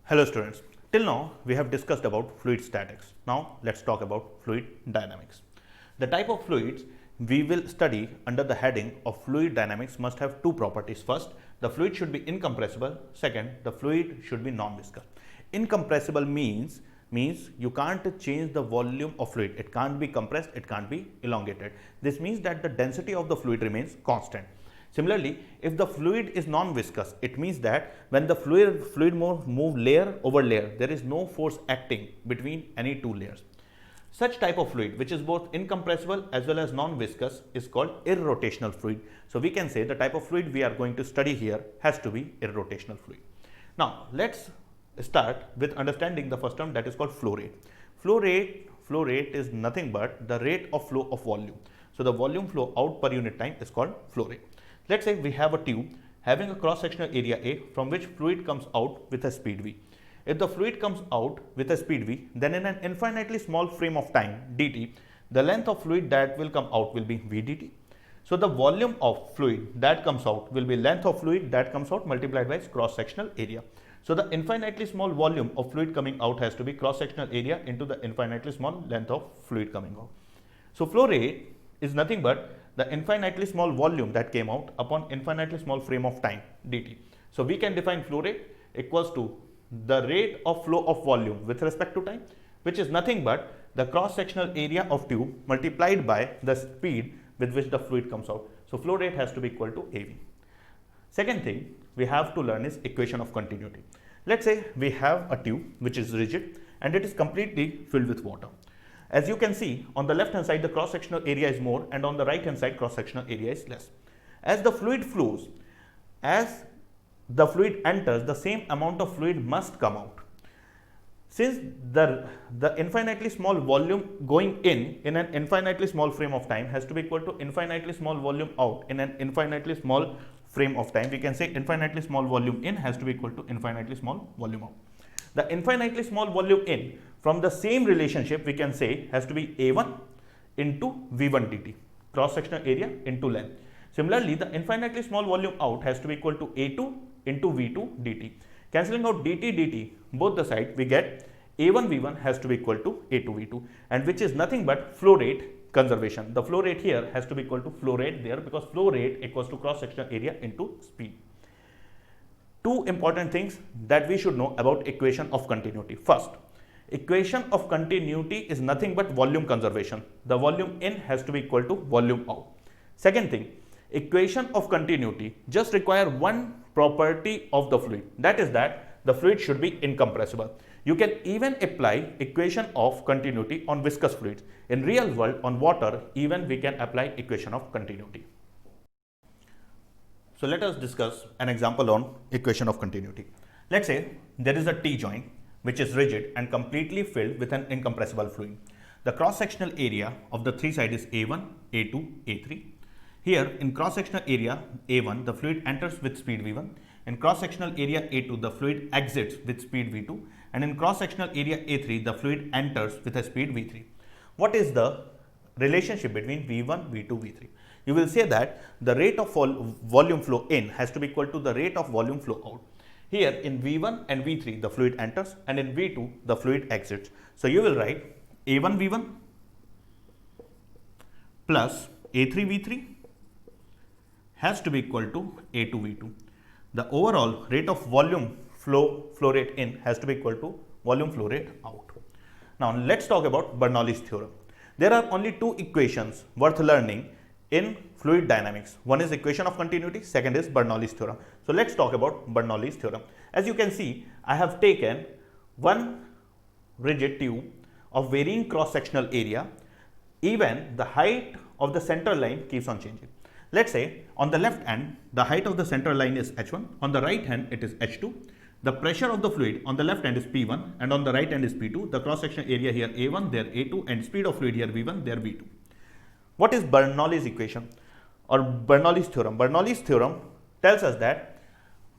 Hello students, till now we have discussed about fluid statics. Now let's talk about fluid dynamics. The type of fluids we will study under the heading of fluid dynamics must have two properties. First, the fluid should be incompressible. Second, the fluid should be non-viscous. Incompressible means you can't change the volume of fluid. It can't be compressed, it can't be elongated. This means that the density of the fluid remains constant. Similarly, if the fluid is non-viscous, it means that when the fluid move layer over layer, there is no force acting between any two layers. Such type of fluid, which is both incompressible as well as non-viscous, is called irrotational fluid. So we can say the type of fluid we are going to study here has to be irrotational fluid. Now let's start with understanding the first term, that is called flow rate. Flow rate is nothing but the rate of flow of volume. So the volume flow out per unit time is called flow rate. Let's say we have a tube having a cross-sectional area A from which fluid comes out with a speed V. If the fluid comes out with a speed V, then in an infinitely small frame of time dt, the length of fluid that will come out will be V dt. So the volume of fluid that comes out will be length of fluid that comes out multiplied by its cross-sectional area. So the infinitely small volume of fluid coming out has to be cross-sectional area into the infinitely small length of fluid coming out. So flow rate is nothing but the infinitely small volume that came out upon infinitely small frame of time dt. So we can define flow rate equals to the rate of flow of volume with respect to time, which is nothing but the cross-sectional area of tube multiplied by the speed with which the fluid comes out. So flow rate has to be equal to AV. Second thing we have to learn is equation of continuity. Let's say we have a tube which is rigid and it is completely filled with water. As you can see, on the left hand side the cross-sectional area is more and on the right hand side cross-sectional area is less. As the fluid flows, as the fluid enters, the same amount of fluid must come out. Since the infinitely small volume going in an infinitely small frame of time has to be equal to infinitely small volume out in an infinitely small frame of time, we can say infinitely small volume in has to be equal to infinitely small volume out. The infinitely small volume in, from the same relationship we can say, has to be A1 into V1 dt, cross-sectional area into length. Similarly, the infinitely small volume out has to be equal to A2 into V2 dt. Cancelling out dt dt, both the sides, we get A1 V1 has to be equal to A2 V2, and which is nothing but flow rate conservation. The flow rate here has to be equal to flow rate there, because flow rate equals to cross-sectional area into speed. Two important things that we should know about equation of continuity. First, equation of continuity is nothing but volume conservation. The volume in has to be equal to volume out. Second thing, equation of continuity just require one property of the fluid, that is that the fluid should be incompressible. You can even apply equation of continuity on viscous fluids. In real world, on water, even we can apply equation of continuity. So let us discuss an example on equation of continuity. Let's say there is a T-joint which is rigid and completely filled with an incompressible fluid. The cross-sectional area of the three sides is A1, A2, A3. Here in cross-sectional area A1, the fluid enters with speed V1. In cross-sectional area A2, the fluid exits with speed V2. And in cross-sectional area A3, the fluid enters with a speed V3. What is the relationship between V1, V2, V3? You will say that the rate of volume flow in has to be equal to the rate of volume flow out. Here in V1 and V3 the fluid enters and in V2 the fluid exits. So you will write A1 V1 plus A3 V3 has to be equal to A2 V2. The overall rate of volume flow rate in has to be equal to volume flow rate out. Now let's talk about Bernoulli's theorem. There are only two equations worth learning in fluid dynamics. One is equation of continuity, second is Bernoulli's theorem. So let's talk about Bernoulli's theorem. As you can see, I have taken one rigid tube of varying cross-sectional area. Even the height of the center line keeps on changing. Let's say on the left hand, the height of the center line is H1, on the right hand it is H2. The pressure of the fluid on the left hand is P1 and on the right hand is P2. The cross-sectional area here A1, there A2, and speed of fluid here V1, there V2. What is Bernoulli's equation or Bernoulli's theorem? Bernoulli's theorem tells us that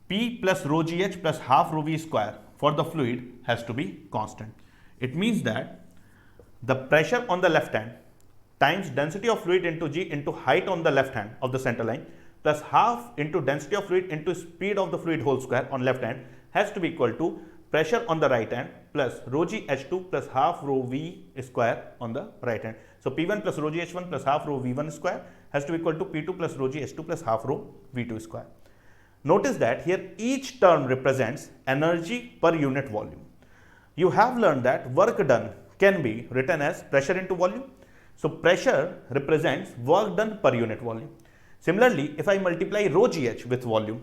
P plus rho GH plus half rho V square for the fluid has to be constant. It means that the pressure on the left hand times density of fluid into G into height on the left hand of the center line plus half into density of fluid into speed of the fluid whole square on left hand has to be equal to pressure on the right hand plus rho g H2 plus half rho V square on the right hand. So P1 plus rho g H1 plus half rho V1 square has to be equal to P2 plus rho g H2 plus half rho V2 square. Notice that here each term represents energy per unit volume. You have learned that work done can be written as pressure into volume. So pressure represents work done per unit volume. Similarly, if I multiply rho gh with volume,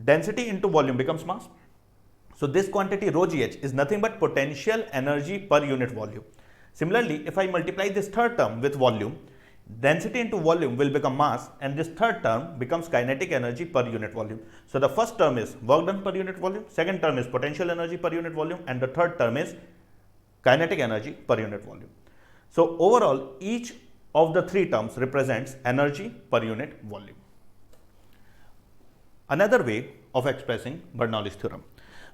density into volume becomes mass. So this quantity rho gh is nothing but potential energy per unit volume. Similarly, if I multiply this third term with volume, density into volume will become mass, and this third term becomes kinetic energy per unit volume. So the first term is work done per unit volume, second term is potential energy per unit volume, and the third term is kinetic energy per unit volume. So overall, each of the three terms represents energy per unit volume. Another way of expressing Bernoulli's theorem.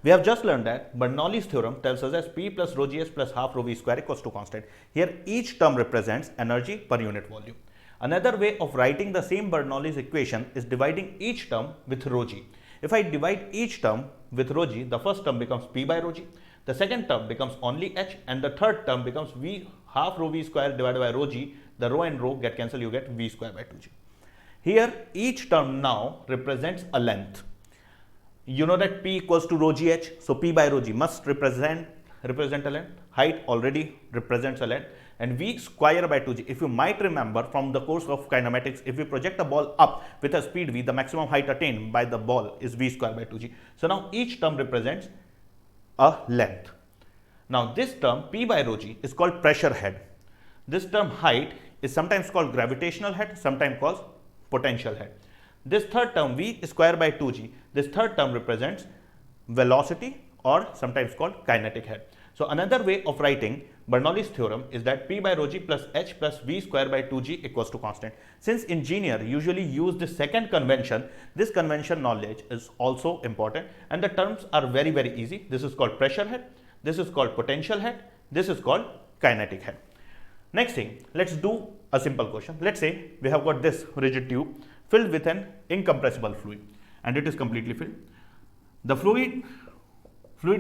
We have just learned that Bernoulli's theorem tells us as P plus rho gs plus half rho v square equals to constant. Here each term represents energy per unit volume. Another way of writing the same Bernoulli's equation is dividing each term with rho g. If I divide each term with rho g, the first term becomes P by rho g, the second term becomes only h, and the third term becomes v half rho v square divided by rho g. The rho and rho get cancelled, you get v square by 2g. Here each term now represents a length. You know that P equals to rho gh, so P by rho g must represent a length. Height already represents a length, and v square by 2g. If you might remember from the course of kinematics, if we project a ball up with a speed v, the maximum height attained by the ball is v square by 2g. So now each term represents a length. Now this term P by rho g is called pressure head. This term height is sometimes called gravitational head, sometimes called potential head. This third term v square by 2g, this third term represents velocity or sometimes called kinetic head. So another way of writing Bernoulli's theorem is that P by rho g plus h plus v square by 2g equals to constant. Since engineer usually use the second convention, this convention knowledge is also important, and the terms are very easy. This is called pressure head, this is called potential head, this is called kinetic head. Next thing, let's do a simple question. Let's say we have got this rigid tube filled with an incompressible fluid, and it is completely filled. The fluid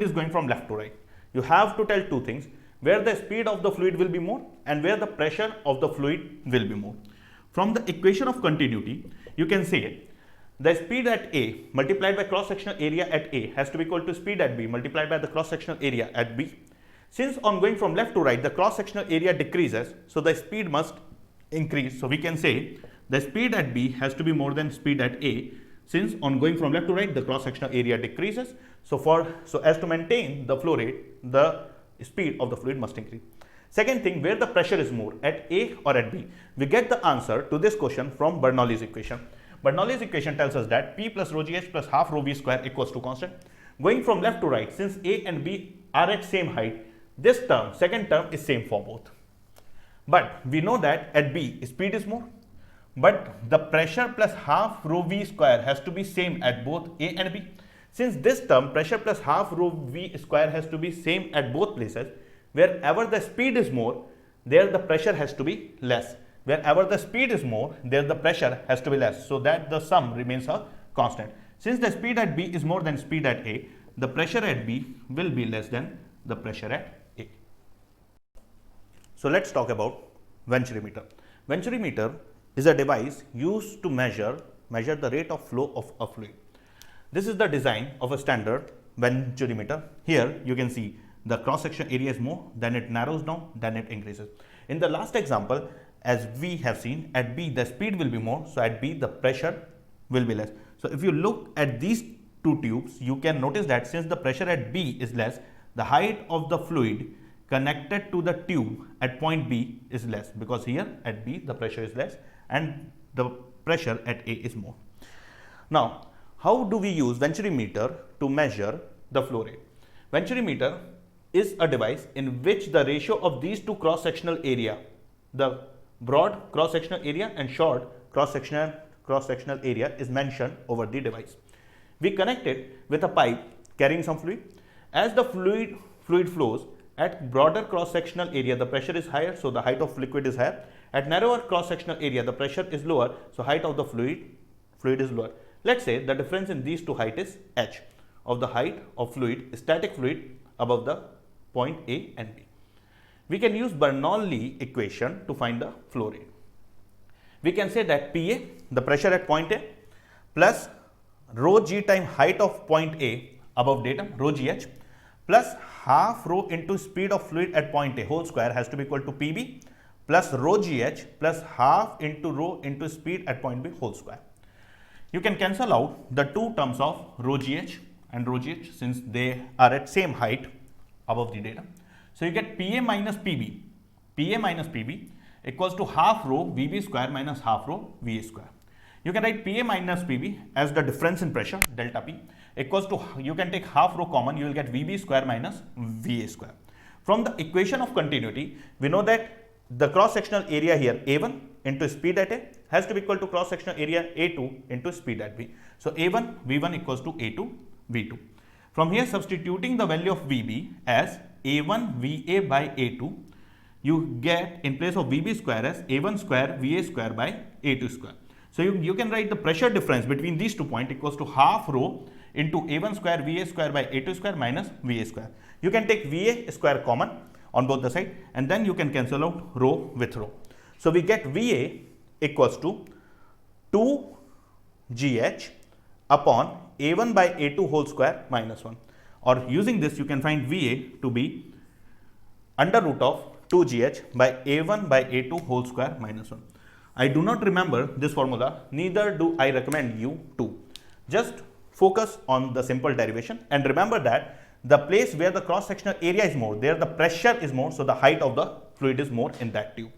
is going from left to right. You have to tell two things: where the speed of the fluid will be more and where the pressure of the fluid will be more. From the equation of continuity, you can say the speed at A multiplied by cross-sectional area at A has to be equal to speed at B multiplied by the cross-sectional area at B. Since on going from left to right, the cross-sectional area decreases, so the speed must increase. So we can say the speed at B has to be more than speed at A. Since on going from left to right, the cross-sectional area decreases, so as to maintain the flow rate, the speed of the fluid must increase. Second thing, where the pressure is more, at A or at B? We get the answer to this question from Bernoulli's equation. Bernoulli's equation tells us that P plus rho gh plus half rho v square equals to constant. Going from left to right, since A and B are at same height, this term, second term, is same for both. But we know that at B, speed is more, but the pressure plus half rho v square has to be same at both A and B. Since this term, pressure plus half rho v square has to be same at both places, wherever the speed is more, there the pressure has to be less. Wherever the speed is more, there the pressure has to be less, so that the sum remains a constant. Since the speed at B is more than speed at A, the pressure at B will be less than the pressure at A. So let's talk about venturimeter. Venturimeter is a device used to measure the rate of flow of a fluid. This is the design of a standard venturimeter. Here you can see the cross-section area is more, then it narrows down, then it increases. In the last example, as we have seen, at B the speed will be more, so at B the pressure will be less. So if you look at these two tubes, you can notice that since the pressure at B is less, the height of the fluid connected to the tube at point B is less, because here at B the pressure is less and the pressure at A is more. Now, how do we use venturimeter to measure the flow rate? Venturimeter is a device in which the ratio of these two cross-sectional area, the broad cross-sectional area and short cross-sectional area, is mentioned over the device. We connect it with a pipe carrying some fluid. As the fluid flows at broader cross-sectional area, the pressure is higher, so the height of liquid is higher. At narrower cross-sectional area, the pressure is lower, so height of the fluid is lower. Let's say the difference in these two height is h. of the height of fluid, static fluid above the point A and B. We can use Bernoulli equation to find the flow rate. We can say that PA, the pressure at point A, plus rho g time height of point A above datum, rho gh, plus half rho into speed of fluid at point A whole square has to be equal to PB plus rho gh plus half into rho into speed at point B whole square. You can cancel out the two terms of rho gh and rho gh since they are at same height above the datum. So you get PA minus PB equals to half rho VB square minus half rho VA square. You can write PA minus PB as the difference in pressure, delta P, equals to, you can take half rho common, you will get VB square minus VA square. From the equation of continuity, we know that the cross-sectional area here, A1 into speed at A, has to be equal to cross-sectional area A2 into speed at B. So A1 V1 equals to A2 V2. From here, substituting the value of VB as A1 VA by A2, you get in place of VB square as A1 square VA square by A2 square. So you can write the pressure difference between these 2 points equals to half rho into A1 square VA square by A2 square minus VA square. You can take VA square common on both the side and then you can cancel out rho with rho. So we get VA equals to 2GH upon A1 by A2 whole square minus 1. Or using this you can find VA to be under root of 2GH by A1 by A2 whole square minus 1. I do not remember this formula, neither do I recommend you to. Just focus on the simple derivation and remember that the place where the cross-sectional area is more, there the pressure is more, so the height of the fluid is more in that tube.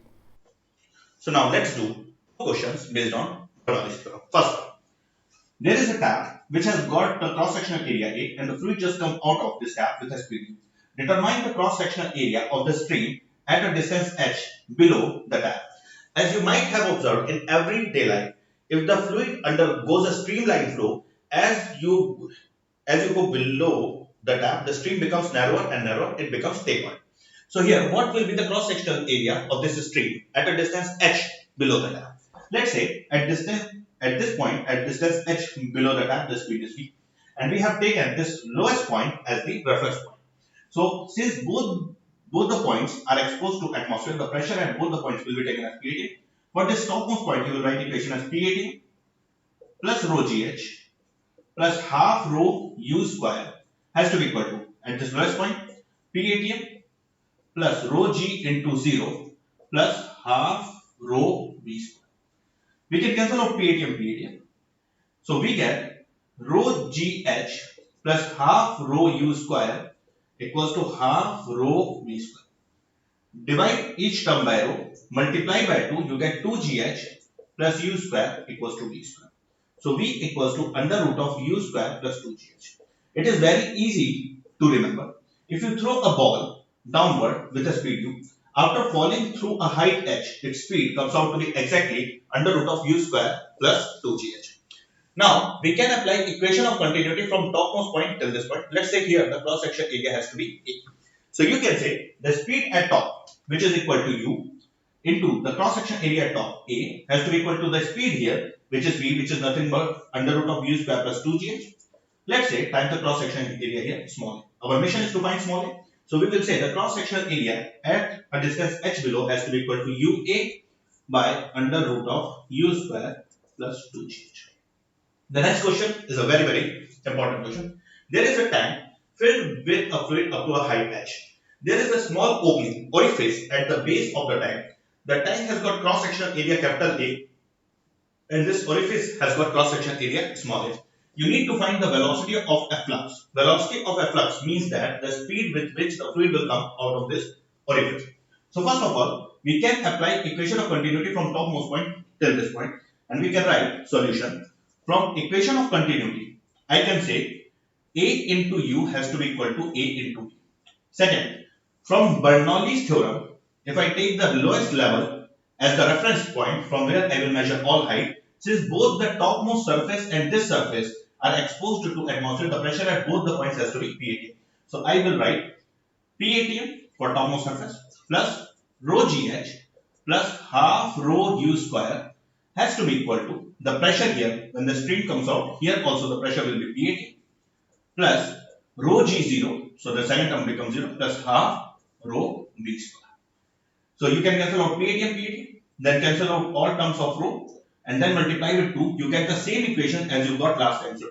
So now let's do questions based on Bernoulli's theorem. First one, there is a tap which has got the cross-sectional area A and the fluid just come out of this tap with a speed. Determine the cross-sectional area of the stream at a distance h below the tap. As you might have observed in everyday life, if the fluid undergoes a streamline flow, as you go below the tap, the stream becomes narrower and narrower, it becomes tapered. So here, what will be the cross-sectional area of this stream at a distance h below the tap? Let's say at this point, at distance h below the tap, the speed is v, and we have taken this lowest point as the reference point. So since both the points are exposed to atmosphere, the pressure at both the points will be taken as P18. For this topmost point, you will write equation as P18 plus rho gh plus half rho u square has to be equal to, at this lowest point, P18 plus rho g into 0 plus half rho v square. We can cancel out P18. So we get rho gh plus half rho u square equals to half rho v square. Divide each term by rho, multiply by 2, you get 2gh plus u square equals to v square. So v equals to under root of u square plus 2gh. It is very easy to remember. If you throw a ball downward with a speed u, after falling through a height h, its speed comes out to be exactly under root of u square plus 2gh. Now, we can apply equation of continuity from topmost point till this point. Let's say here the cross-section area has to be A. So you can say the speed at top, which is equal to u, into the cross-section area at top A has to be equal to the speed here, which is v, which is nothing but under root of u square plus 2gh. Let's say times the cross-section area here, small a. Our mission is to find small a. So we will say the cross-sectional area at a distance h below has to be equal to ua by under root of u square plus 2gh. The next question is a very, very important question. There is a tank filled with a fluid up to a height h. There is a small opening, orifice at the base of the tank. The tank has got cross-sectional area capital A and this orifice has got cross-sectional area small a. You need to find the velocity of efflux. Velocity of efflux means that the speed with which the fluid will come out of this orifice. So first of all, we can apply equation of continuity from topmost point till this point and we can write solution. From equation of continuity, I can say A into U has to be equal to A into B. Second, from Bernoulli's theorem, if I take the lowest level as the reference point from where I will measure all height, since both the topmost surface and this surface are exposed to atmosphere, the pressure at both the points has to be P18. So I will write P18 for topmost surface plus rho GH plus half rho U square has to be equal to the pressure here when the stream comes out. Here also the pressure will be P18 plus rho g 0. So the second term becomes 0 plus half rho v square. So you can cancel out PAT and PAT, then cancel out all terms of rho and then multiply with 2. You get the same equation as you got last time. So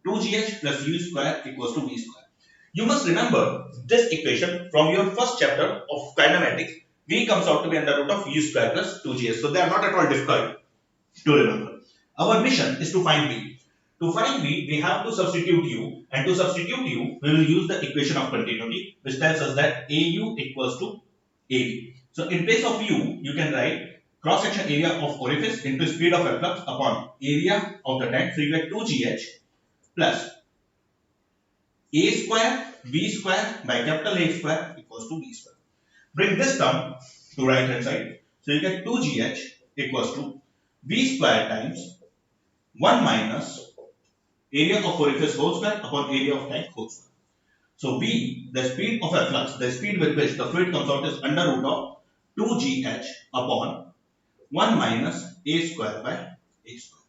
2gh plus u square equals to v square. You must remember this equation from your first chapter of kinematics. V comes out to be under root of u square plus 2gh. So they are not at all difficult to remember. Our mission is to find v. To find v, we have to substitute u, and to substitute u, we will use the equation of continuity, which tells us that au equals to AB. So in place of u, you can write cross-section area of orifice into speed of efflux upon area of the tank. So you get 2gh plus a square v square by capital A square equals to v square. Bring this term to right hand side. So you get 2gh equals to v square times 1 minus area of orifice whole square upon area of tank whole square. So V, the speed of efflux, the speed with which the fluid comes out is under root of 2gh upon 1 minus a square by a square.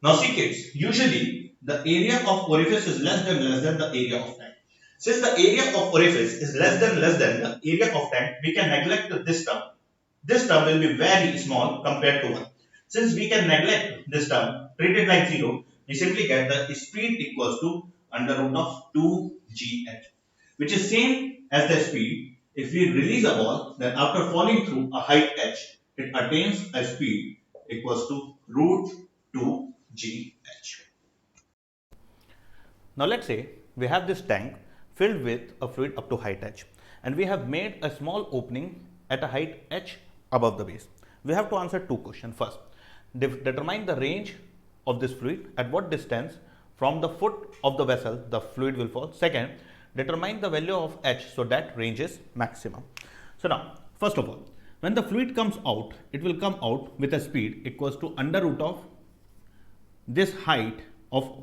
Now see kids, usually the area of orifice is less than the area of tank. Since the area of orifice is less than the area of tank, we can neglect this term. This term will be very small compared to 1. Since we can neglect this term, treat it like 0, we simply get the speed equals to under root of 2gh, which is same as the speed. If we release a ball, then after falling through a height h, it attains a speed equals to root 2gh. Now let's say we have this tank filled with a fluid up to height h, and we have made a small opening at a height h above the base. We have to answer two questions. First, determine the range of this fluid, at what distance from the foot of the vessel the fluid will fall. Second, determine the value of h so that range is maximum. So now, first of all, when the fluid comes out, it will come out with a speed equals to under root of this height of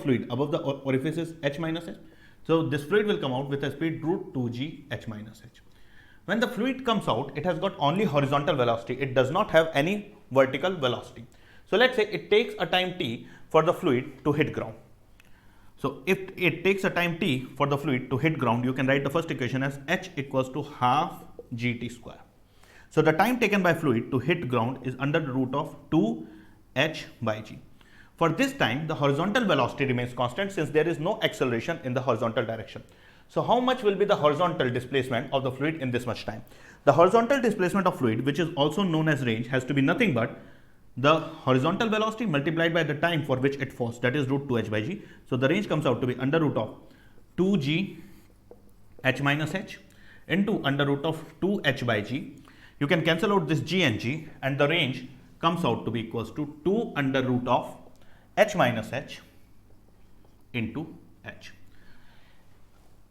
fluid above the orifice is h minus h. So this fluid will come out with a speed root 2g h minus h. When the fluid comes out, it has got only horizontal velocity. It does not have any vertical velocity. So let's say it takes a time t for the fluid to hit ground. So if it takes a time t for the fluid to hit ground, you can write the first equation as h equals to half gt square. So the time taken by fluid to hit ground is under the root of 2h by g. For this time, the horizontal velocity remains constant since there is no acceleration in the horizontal direction. So how much will be the horizontal displacement of the fluid in this much time? The horizontal displacement of fluid, which is also known as range, has to be nothing but the horizontal velocity multiplied by the time for which it falls, that is root 2h by g. So the range comes out to be under root of 2g h minus h into under root of 2h by g. You can cancel out this g and the range comes out to be equals to 2 under root of h minus h into h.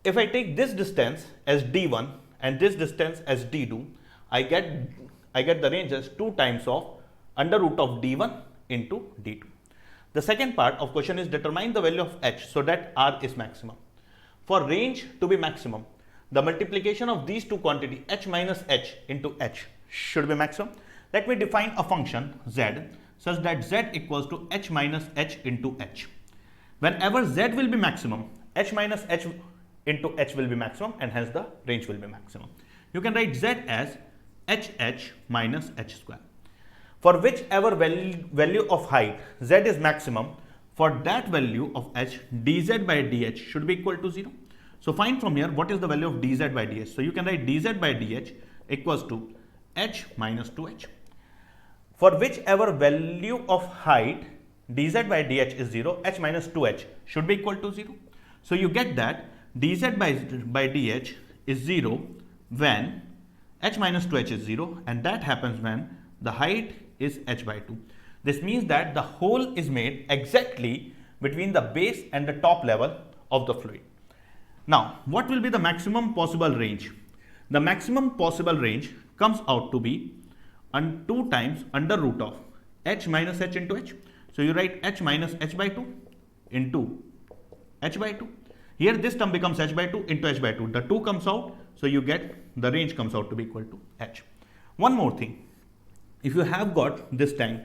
If I take this distance as d1 and this distance as d2, I get the range as 2 times of under root of d1 into d2. The second part of question is determine the value of h so that r is maximum. For range to be maximum, the multiplication of these two quantities h minus h into h should be maximum. Let me define a function z such that z equals to h minus h into h. Whenever z will be maximum, h minus h into h will be maximum and hence the range will be maximum. You can write z as h minus h square. For whichever value of height z is maximum, for that value of h, dz by dh should be equal to 0. So find from here what is the value of dz by dh. So you can write dz by dh equals to h minus 2h. For whichever value of height dz by dh is 0, h minus 2h should be equal to 0. So you get that dz by dh is 0 when h minus 2h is 0, and that happens when the height is h by 2. This means that the hole is made exactly between the base and the top level of the fluid. Now, what will be the maximum possible range? The maximum possible range comes out to be 2 times under root of h minus h into h. So you write h minus h by 2 into h by 2. Here this term becomes h by 2 into h by 2. The 2 comes out, so you get the range comes out to be equal to h. One more thing. If you have got this tank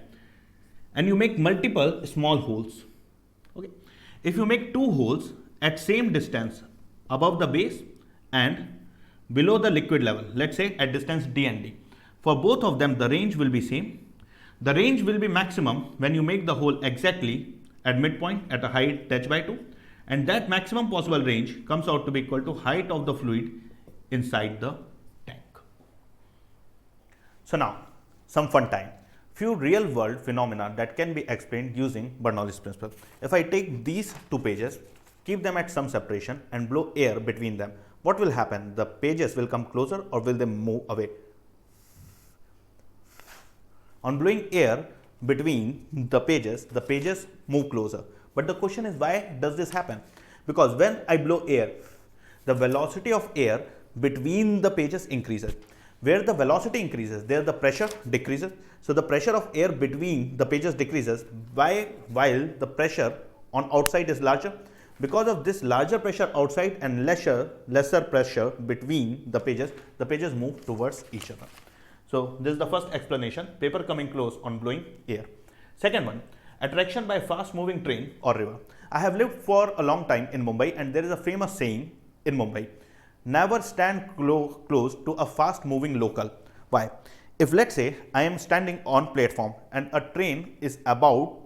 and you make multiple small holes, okay, if you make two holes at same distance above the base and below the liquid level, let's say at distance d and d, for both of them the range will be same. The range will be maximum when you make the hole exactly at midpoint at a height h by 2, and that maximum possible range comes out to be equal to height of the fluid inside the tank. So now some fun time. Few real world phenomena that can be explained using Bernoulli's principle. If I take these two pages, keep them at some separation and blow air between them, what will happen? The pages will come closer or will they move away? On blowing air between the pages move closer. But the question is, why does this happen? Because when I blow air, the velocity of air between the pages increases. Where the velocity increases, there the pressure decreases. So the pressure of air between the pages decreases while the pressure on outside is larger. Because of this larger pressure outside and lesser pressure between the pages move towards each other. So this is the first explanation, paper coming close on blowing air. Second one, attraction by fast moving train or river. I have lived for a long time in Mumbai, and there is a famous saying in Mumbai, never stand close to a fast moving local. Why? If let's say I am standing on platform and a train is about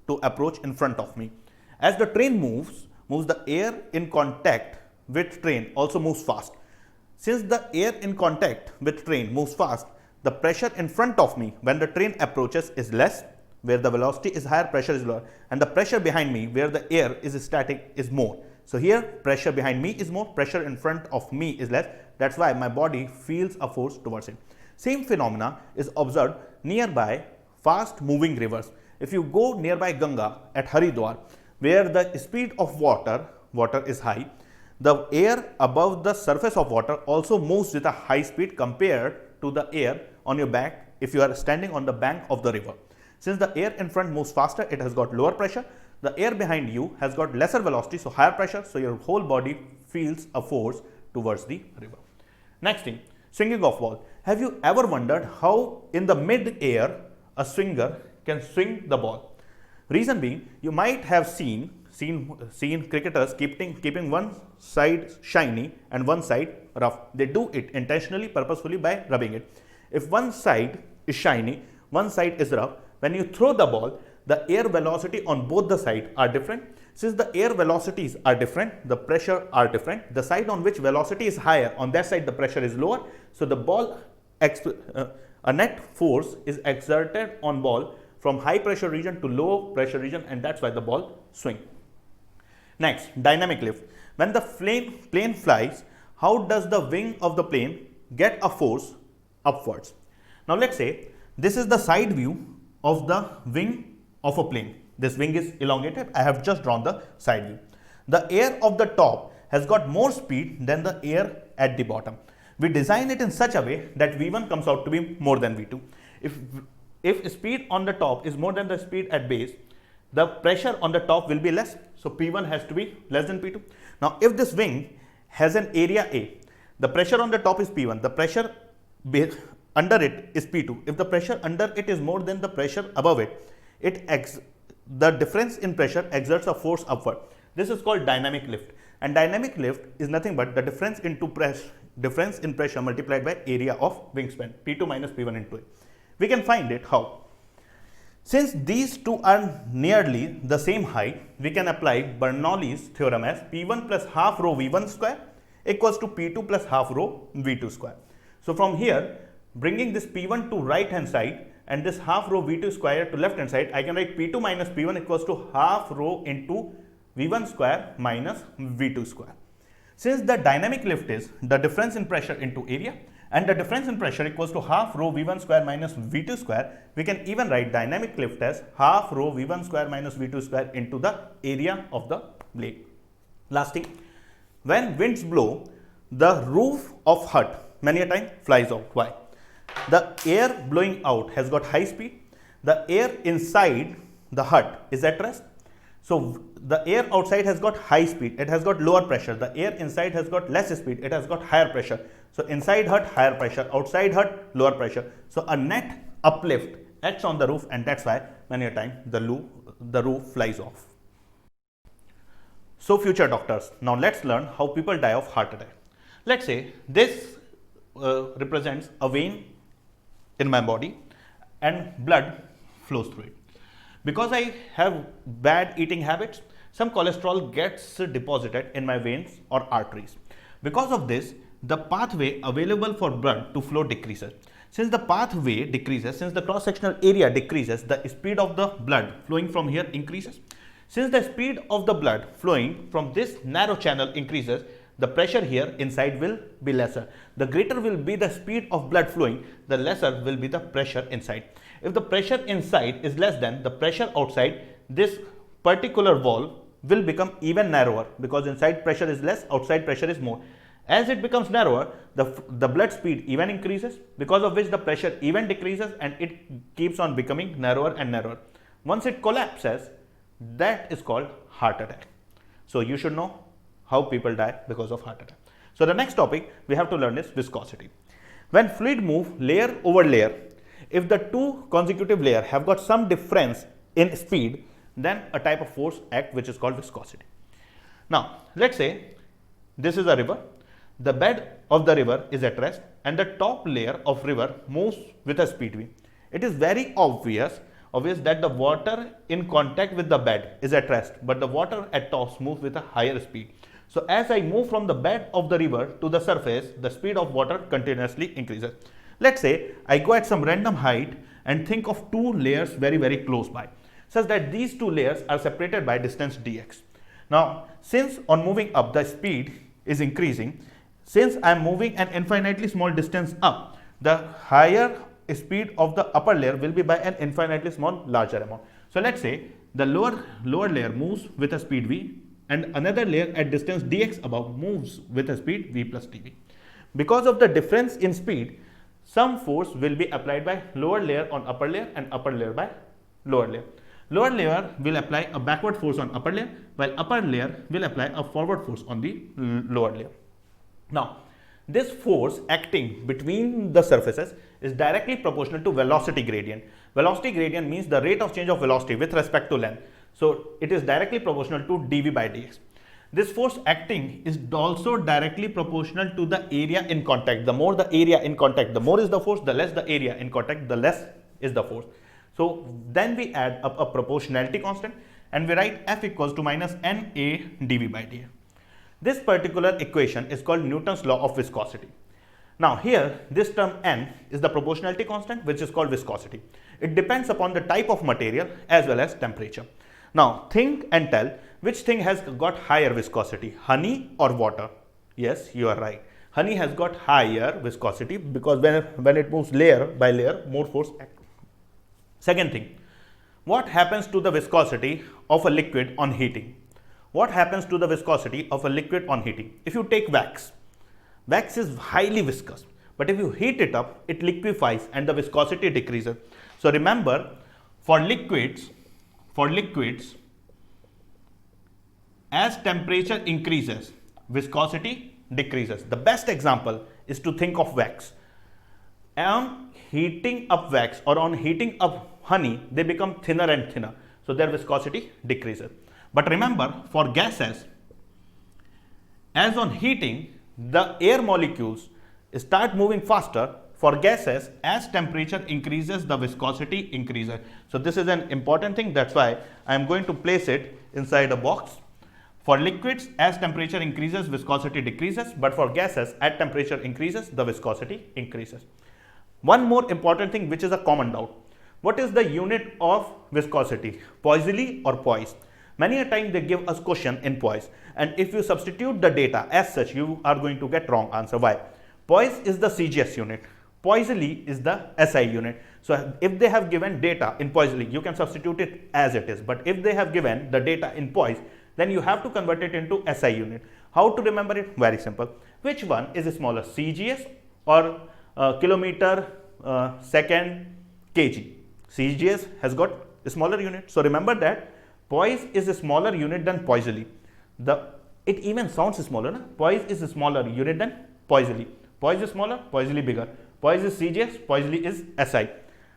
to approach in front of me. As the train moves the air in contact with train also moves fast. Since the air in contact with train moves fast, the pressure in front of me when the train approaches is less, where the velocity is higher, pressure is lower, and the pressure behind me where the air is static is more. So here pressure behind me is more, pressure in front of me is less. That's why my body feels a force towards it. Same phenomena is observed nearby fast moving rivers. If you go nearby Ganga at Haridwar, where the speed of water is high, the air above the surface of water also moves with a high speed compared to the air on your back if you are standing on the bank of the river. Since the air in front moves faster, it has got lower pressure. The air behind you has got lesser velocity, so higher pressure, so your whole body feels a force towards the river. Next thing, swinging of ball. Have you ever wondered how in the mid-air a swinger can swing the ball? Reason being, you might have seen cricketers keeping one side shiny and one side rough. They do it intentionally, purposefully by rubbing it. If one side is shiny, one side is rough, when you throw the ball, the air velocity on both the sides are different. Since the air velocities are different, the pressure are different. The side on which velocity is higher, on that side the pressure is lower. So the ball, a net force is exerted on ball from high pressure region to low pressure region, and that's why the ball swing. Next, dynamic lift. When the plane flies, how does the wing of the plane get a force upwards? Now let's say this is the side view of the wing of a plane. This wing is elongated. I have just drawn the side view. The air of the top has got more speed than the air at the bottom. We design it in such a way that V1 comes out to be more than V2. If speed on the top is more than the speed at base, the pressure on the top will be less. So P1 has to be less than P2. Now if this wing has an area A, the pressure on the top is P1, the pressure under it is P2. If the pressure under it is more than the pressure above it, the difference in pressure exerts a force upward. This is called dynamic lift, and dynamic lift is nothing but the difference in pressure multiplied by area of wingspan, P2 minus P1 into A. We can find it how? Since these two are nearly the same height, we can apply Bernoulli's theorem as P1 plus half rho V1 square equals to P2 plus half rho V2 square. So from here, bringing this P1 to right hand side and this half rho V2 square to left hand side, I can write P2 minus P1 equals to half rho into V1 square minus V2 square. Since the dynamic lift is the difference in pressure into area, and the difference in pressure equals to half rho V1 square minus V2 square, we can even write dynamic lift as half rho V1 square minus V2 square into the area of the blade. Last thing, when winds blow, the roof of hut many a time flies out. Why? The air blowing out has got high speed. The air inside the hut is at rest. So the air outside has got high speed, it has got lower pressure. The air inside has got less speed, it has got higher pressure. So inside hut higher pressure, outside hut lower pressure. So a net uplift acts on the roof, and that's why many a time the roof flies off. So future doctors, now let's learn how people die of heart attack. Let's say this represents a vein in my body and blood flows through it. Because I have bad eating habits, some cholesterol gets deposited in my veins or arteries. Because of this, the pathway available for blood to flow decreases. Since the pathway decreases, since the cross-sectional area decreases, the speed of the blood flowing from here increases. Since the speed of the blood flowing from this narrow channel increases, the pressure here inside will be lesser. The greater will be the speed of blood flowing, the lesser will be the pressure inside. If the pressure inside is less than the pressure outside, this particular valve will become even narrower, because inside pressure is less, outside pressure is more. As it becomes narrower, the blood speed even increases, because of which the pressure even decreases and it keeps on becoming narrower and narrower. Once it collapses, that is called heart attack. So you should know how people die because of heart attack. So the next topic we have to learn is viscosity. When fluid move layer over layer, if the two consecutive layers have got some difference in speed, then a type of force acts which is called viscosity. Now let's say this is a river. The bed of the river is at rest and the top layer of river moves with a speed v. It is very obvious that the water in contact with the bed is at rest, but the water at top moves with a higher speed. So as I move from the bed of the river to the surface, the speed of water continuously increases. Let's say I go at some random height and think of two layers very close by, such that these two layers are separated by distance dx. Now since on moving up the speed is increasing, since I am moving an infinitely small distance up, the higher speed of the upper layer will be by an infinitely small larger amount. So let's say the lower layer moves with a speed v and another layer at distance dx above moves with a speed v plus dv. Because of the difference in speed, some force will be applied by lower layer on upper layer and upper layer by lower layer. Lower layer will apply a backward force on upper layer, while upper layer will apply a forward force on the lower layer. Now, this force acting between the surfaces is directly proportional to velocity gradient. Velocity gradient means the rate of change of velocity with respect to length. So it is directly proportional to dv by dx. This force acting is also directly proportional to the area in contact. The more the area in contact, the more is the force, the less the area in contact, the less is the force. So then we add up a proportionality constant and we write F equals to minus Na dv by dx. This particular equation is called Newton's law of viscosity. Now here this term N is the proportionality constant, which is called viscosity. It depends upon the type of material as well as temperature. Now think and tell which thing has got higher viscosity, honey or water? Yes, you are right. Honey has got higher viscosity because when it moves layer by layer, more force acts. Second thing, what happens to the viscosity of a liquid on heating? What happens to the viscosity of a liquid on heating? If you take wax, wax is highly viscous, but if you heat it up, it liquefies and the viscosity decreases. So remember, for liquids, as temperature increases, viscosity decreases. The best example is to think of wax. On heating up wax or on heating up honey, they become thinner and thinner. So their viscosity decreases. But remember, for gases, as on heating, the air molecules start moving faster. For gases, as temperature increases, the viscosity increases. So this is an important thing. That's why I am going to place it inside a box. For liquids, as temperature increases, viscosity decreases. But for gases, as temperature increases, the viscosity increases. One more important thing, which is a common doubt. What is the unit of viscosity? Poiseuille or poise? Many a time they give us question in poise, and if you substitute the data as such, you are going to get wrong answer. Why? Poise is the CGS unit. Poiseuille is the SI unit. So if they have given data in Poiseuille, you can substitute it as it is. But if they have given the data in poise, then you have to convert it into SI unit. How to remember it? Very simple. Which one is smaller, CGS or kilometer second kg? CGS has got a smaller unit. So remember that poise is a smaller unit than Poiseuille. It even sounds smaller. Na? Poise is a smaller unit than Poiseuille. Poise is smaller, Poiseuille bigger. Poise is CGS, Poiseuille is SI.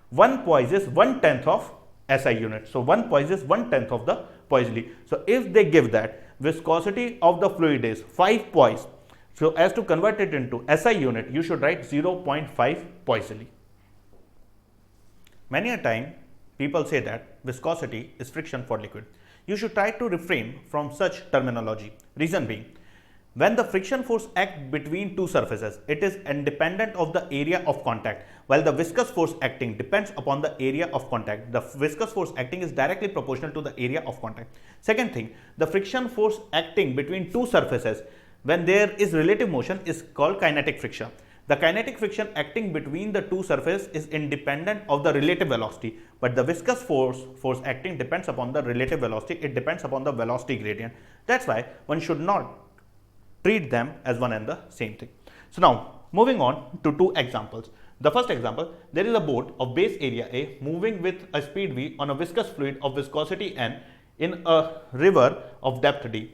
One poise is 1/10 of SI unit. So one poise is 1/10 of the Poiseuille. So if they give that, viscosity of the fluid is 5 poise. So as to convert it into SI unit, you should write 0.5 poisely. Many a time people say that viscosity is friction for liquid. You should try to refrain from such terminology. Reason being, when the friction force acts between two surfaces, it is independent of the area of contact, while the viscous force acting depends upon the area of contact. The viscous force acting is directly proportional to the area of contact. Second thing, the friction force acting between two surfaces when there is relative motion is called kinetic friction. The kinetic friction acting between the two surfaces is independent of the relative velocity, but the viscous force acting depends upon the relative velocity. It depends upon the velocity gradient. That's why one should not treat them as one and the same thing. So now moving on to two examples. The first example, there is a boat of base area A moving with a speed V on a viscous fluid of viscosity N in a river of depth D.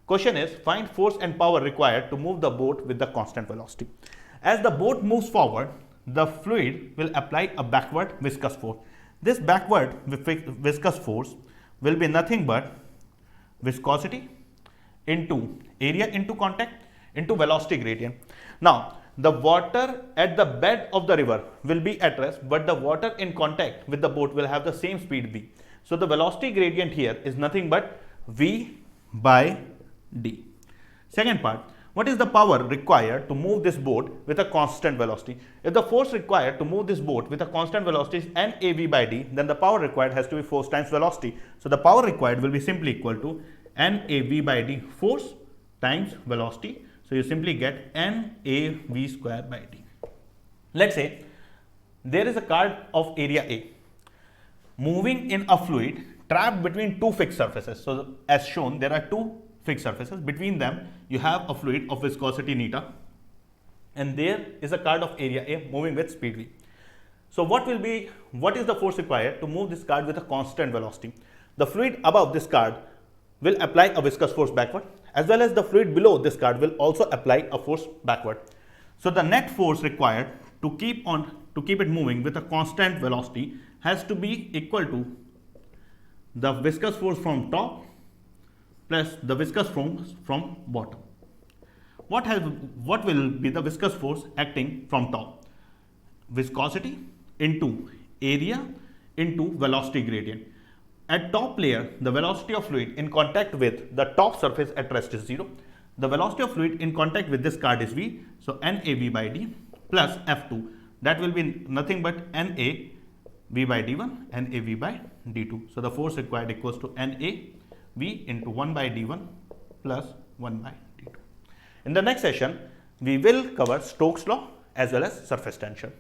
Question is, find force and power required to move the boat with the constant velocity. As the boat moves forward, the fluid will apply a backward viscous force. This backward viscous force will be nothing but viscosity into area into contact into velocity gradient. Now, the water at the bed of the river will be at rest, but the water in contact with the boat will have the same speed v. So, the velocity gradient here is nothing but v by d. Second part, what is the power required to move this boat with a constant velocity? If the force required to move this boat with a constant velocity is NAV by d, then the power required has to be force times velocity. So, the power required will be simply equal to NAV by d, force times velocity. So, you simply get NAV square by d. Let's say there is a card of area A moving in a fluid trapped between two fixed surfaces. So, as shown, there are two fixed surfaces. Between them, you have a fluid of viscosity neta, and there is a card of area A moving with speed v. So, what is the force required to move this card with a constant velocity? The fluid above this card will apply a viscous force backward, as well as the fluid below this card will also apply a force backward. So, the net force required to keep it moving with a constant velocity has to be equal to the viscous force from top plus the viscous force from bottom. What will be the viscous force acting from top? Viscosity into area into velocity gradient. At top layer, the velocity of fluid in contact with the top surface at rest is 0. The velocity of fluid in contact with this card is v. So, NAV by d plus F2, that will be nothing but NAV by d1 and AV by d2. So, the force required equals to NAV into 1 by d1 plus 1 by d2. In the next session, we will cover Stokes' law as well as surface tension.